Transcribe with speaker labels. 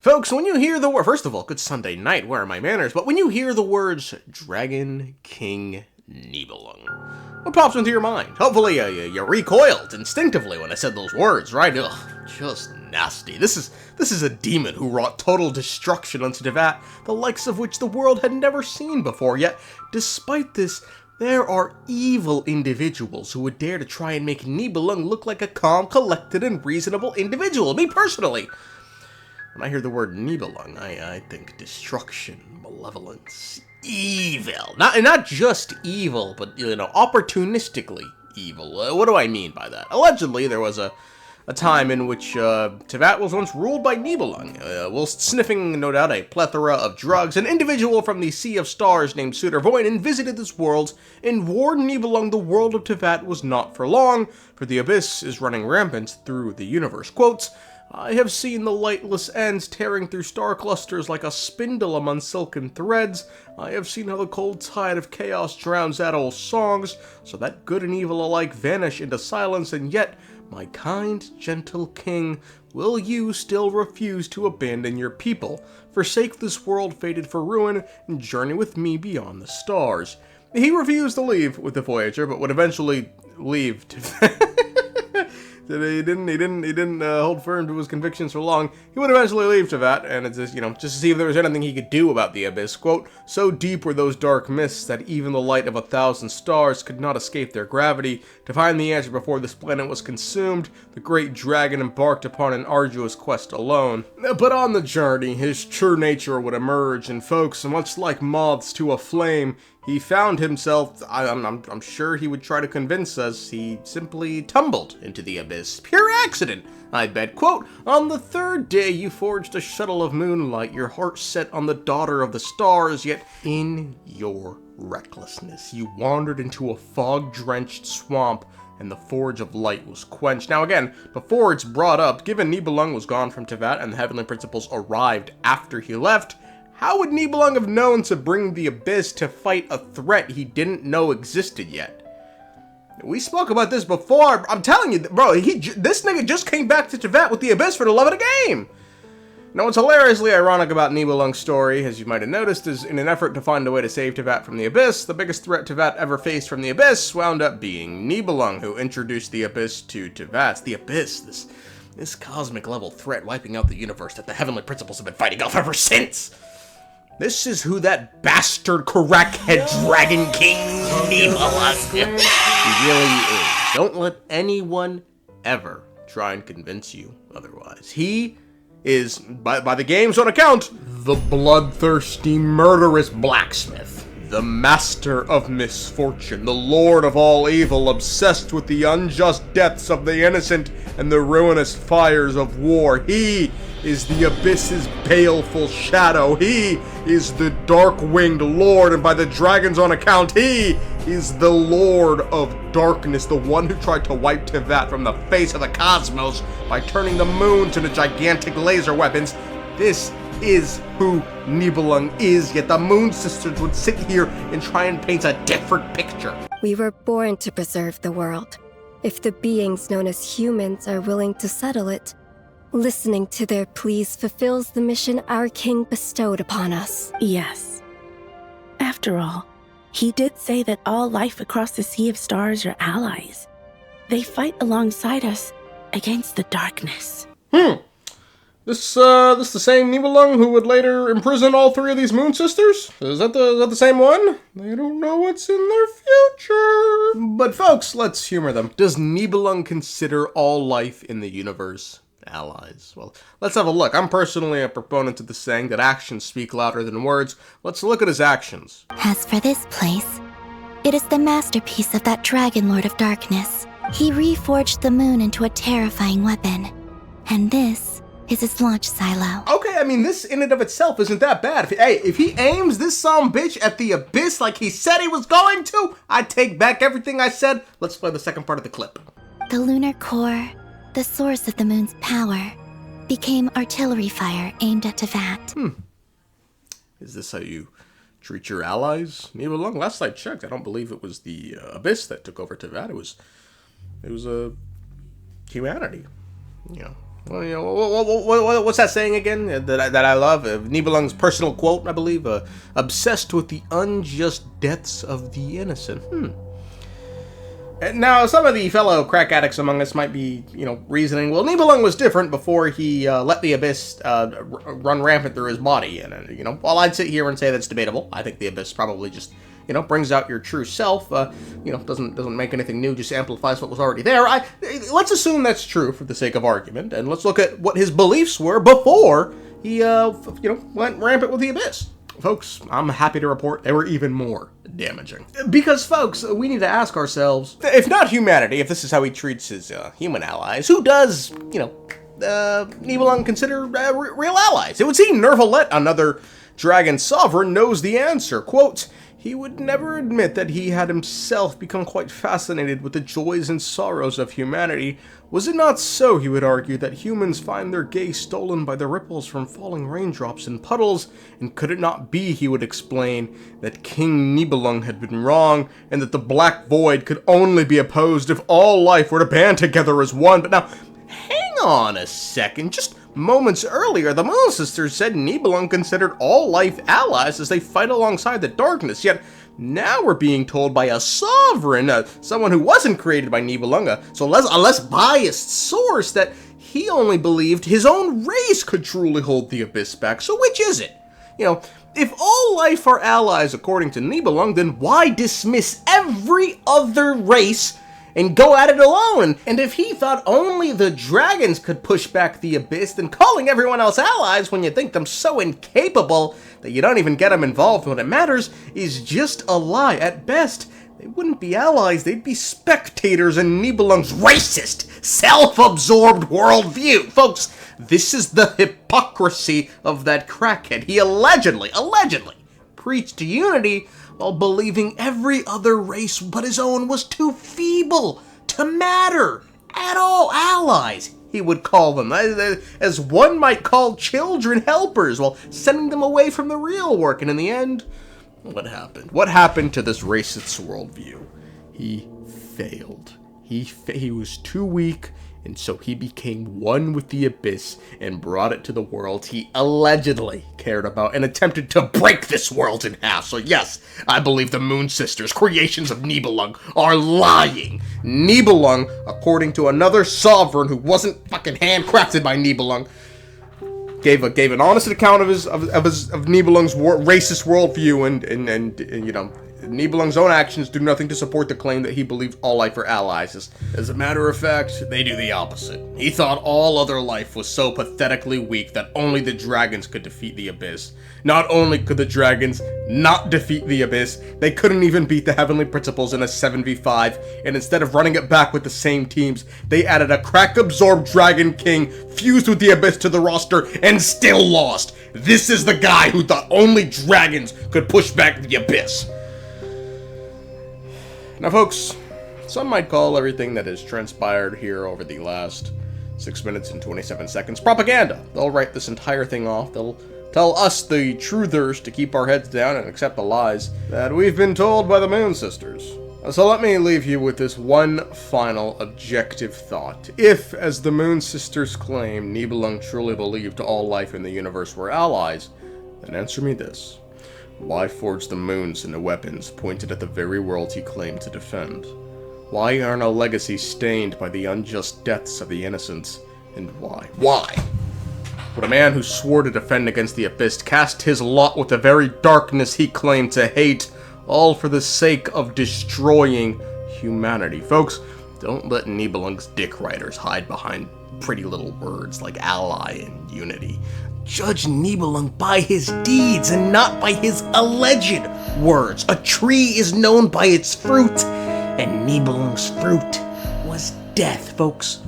Speaker 1: Folks, when you hear the word, first of all, good Sunday night, where are my manners? But when you hear the words Dragon King Nibelung, what pops into your mind? Hopefully you recoiled instinctively when I said those words, right? Ugh, just nasty. This is a demon who wrought total destruction unto Teyvat, the likes of which the world had never seen before. Yet, despite this, there are evil individuals who would dare to try and make Nibelung look like a calm, collected, and reasonable individual. Me personally, when I hear the word Nibelung, I think destruction, malevolence, evil. Not just evil, but, opportunistically evil. What do I mean by that? Allegedly, there was a time in which Teyvat was once ruled by Nibelung. Whilst sniffing, no doubt, a plethora of drugs, an individual from the Sea of Stars named Sudurvoinen visited this world and warned Nibelung the world of Teyvat was not for long, for the abyss is running rampant through the universe. Quotes, I have seen the lightless ends tearing through star clusters like a spindle among silken threads. I have seen how the cold tide of chaos drowns out all songs, so that good and evil alike vanish into silence, and yet, my kind, gentle king, will you still refuse to abandon your people, forsake this world fated for ruin, and journey with me beyond the stars? He refused to leave with the Voyager, but would eventually leave to... He didn't hold firm to his convictions for long. He would eventually leave Teyvat, and it's just, just to see if there was anything he could do about the abyss. Quote, so deep were those dark mists that even the light of 1,000 stars could not escape their gravity. To find the answer before this planet was consumed, the great dragon embarked upon an arduous quest alone. But on the journey, his true nature would emerge, and folks, much like moths to a flame, he found himself, I'm sure he would try to convince us, he simply tumbled into the abyss. Pure accident, I bet. Quote, on the third day you forged a shuttle of moonlight, your heart set on the daughter of the stars, yet in your recklessness you wandered into a fog-drenched swamp, and the forge of light was quenched. Now again, before it's brought up, given Nibelung was gone from Teyvat and the Heavenly Principles arrived after he left, how would Nibelung have known to bring the Abyss to fight a threat he didn't know existed yet? We spoke about this before. I'm telling you, bro, this nigga just came back to Teyvat with the Abyss for the love of the game. Now, what's hilariously ironic about Nibelung's story, as you might have noticed, is in an effort to find a way to save Teyvat from the Abyss, the biggest threat Teyvat ever faced from the Abyss wound up being Nibelung, who introduced the Abyss to Teyvat. The Abyss, this cosmic level threat wiping out the universe that the Heavenly Principles have been fighting off ever since. This is who that bastard crackhead Dragon King Nibelung he really is. Don't let anyone ever try and convince you otherwise. He is, by the game's own account, the bloodthirsty, murderous blacksmith, the master of misfortune, the lord of all evil, obsessed with the unjust deaths of the innocent and the ruinous fires of war. He is the abyss's baleful shadow. He is the dark-winged lord, and by the dragon's own account, he is the lord of darkness, the one who tried to wipe Teyvat from the face of the cosmos by turning the moon to the gigantic laser weapons. This is who Nibelung is, yet the Moon Sisters would sit here and try and paint a different picture.
Speaker 2: We were born to preserve the world. If the beings known as humans are willing to settle it, listening to their pleas fulfills the mission our king bestowed upon us.
Speaker 3: Yes. After all, he did say that all life across the Sea of Stars are allies. They fight alongside us against the darkness.
Speaker 1: This the same Nibelung who would later imprison all three of these Moon Sisters? Is that the same one? They don't know what's in their future. But folks, let's humor them. Does Nibelung consider all life in the universe allies? Well, let's have a look. I'm personally a proponent of the saying that actions speak louder than words. Let's look at his actions.
Speaker 4: As for this place, it is the masterpiece of that Dragon Lord of Darkness. He reforged the moon into a terrifying weapon, and this is his launch silo.
Speaker 1: Okay, I mean, this in and of itself isn't that bad. If he aims this bitch at the abyss like he said he was going to, I take back everything I said. Let's play the second part of the clip.
Speaker 4: The lunar core, the source of the moon's power, became artillery fire aimed at Teyvat.
Speaker 1: Is this how you treat your allies, Nibelung? Last I checked, I don't believe it was the abyss that took over Teyvat. It was humanity. Well, you know, what's that saying again that I love? Nibelung's personal quote, I believe. Obsessed with the unjust deaths of the innocent. Now, some of the fellow crack addicts among us might be, reasoning, well, Nibelung was different before he let the Abyss run rampant through his body. And, while I'd sit here and say that's debatable, I think the Abyss probably just, brings out your true self, doesn't make anything new, just amplifies what was already there. Let's assume that's true for the sake of argument, and let's look at what his beliefs were before he, went rampant with the Abyss. Folks, I'm happy to report they were even more damaging. Because, folks, we need to ask ourselves, if not humanity, if this is how he treats his human allies, who does, Nibelung consider real allies? It would seem Neuvillette, another dragon sovereign, knows the answer. Quote, he would never admit that he had himself become quite fascinated with the joys and sorrows of humanity. Was it not so, he would argue, that humans find their gaze stolen by the ripples from falling raindrops and puddles? And could it not be, he would explain, that King Nibelung had been wrong, and that the Black Void could only be opposed if all life were to band together as one? But now, hang on a second, just moments earlier, the Moon Sisters said Nibelung considered all life allies as they fight alongside the darkness, yet now we're being told by a sovereign, someone who wasn't created by Nibelung, a less biased source, that he only believed his own race could truly hold the Abyss back. So which is it? If all life are allies according to Nibelung, then why dismiss every other race and go at it alone? And if he thought only the dragons could push back the Abyss, then calling everyone else allies when you think them so incapable that you don't even get them involved when it matters is just a lie. At best, they wouldn't be allies, they'd be spectators in Nibelung's racist, self-absorbed worldview. Folks, this is the hypocrisy of that crackhead. He allegedly preached unity while believing every other race but his own was too feeble to matter at all. Allies, he would call them, as one might call children helpers, while sending them away from the real work. And in the end, what happened? What happened to this racist worldview? He failed. He was too weak, and so he became one with the Abyss and brought it to the world he allegedly cared about and attempted to break this world in half. So yes, I believe the Moon Sisters, creations of Nibelung, are lying. Nibelung, according to another sovereign who wasn't fucking handcrafted by Nibelung, gave an honest account of Nibelung's racist worldview, and Nibelung's own actions do nothing to support the claim that he believed all life are allies. As a matter of fact, they do the opposite. He thought all other life was so pathetically weak that only the dragons could defeat the Abyss. Not only could the dragons not defeat the Abyss, they couldn't even beat the Heavenly Principles in a 7v5, and instead of running it back with the same teams, they added a crack-absorbed Dragon King fused with the Abyss to the roster and still lost. This is the guy who thought only dragons could push back the Abyss. Now, folks, some might call everything that has transpired here over the last 6 minutes and 27 seconds propaganda. They'll write this entire thing off. They'll tell us, the truthers, to keep our heads down and accept the lies that we've been told by the Moon Sisters. So let me leave you with this one final objective thought. If, as the Moon Sisters claim, Nibelung truly believed all life in the universe were allies, then answer me this. Why forge the moons into weapons pointed at the very worlds he claimed to defend? Why earn a legacy stained by the unjust deaths of the innocents? And why? Why would a man who swore to defend against the Abyss cast his lot with the very darkness he claimed to hate, all for the sake of destroying humanity? Folks, don't let Nibelung's dick writers hide behind pretty little words like ally and unity. Judge Nibelung by his deeds and not by his alleged words. A tree is known by its fruit, and Nibelung's fruit was death, folks.